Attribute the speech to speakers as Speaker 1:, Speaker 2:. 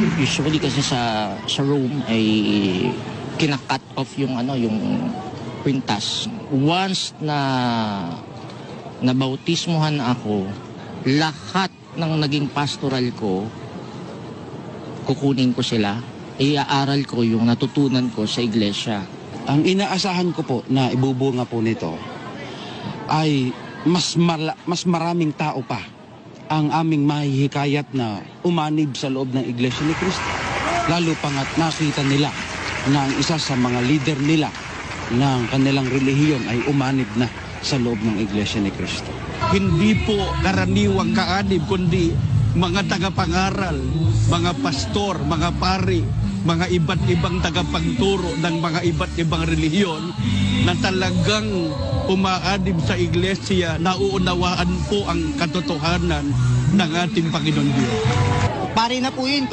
Speaker 1: Usually kasi sa Rome ay kina-cut off yung kwintas. Once na nabautismuhan ako, lahat ng naging pastoral ko, kukunin ko sila, iaaral ko yung natutunan ko sa iglesia.
Speaker 2: Ang inaasahan ko po na ibubunga po nito ay mas maraming tao pa ang aming mahihikayat na umanib sa loob ng Iglesia ni Cristo. Lalo pangat nakita nila na ang isa sa mga leader nila ng kanilang relihiyon ay umanib na sa loob ng Iglesia ni Cristo.
Speaker 3: Hindi po karaniwang kaanib, kundi mga tagapangaral, mga pastor, mga pari, mga iba't ibang tagapagturo ng mga iba't ibang relihiyon na talagang umaanib sa iglesia, nauunawaan po ang katotohanan ng ating Panginoon Diyos.
Speaker 4: Pari na po yun,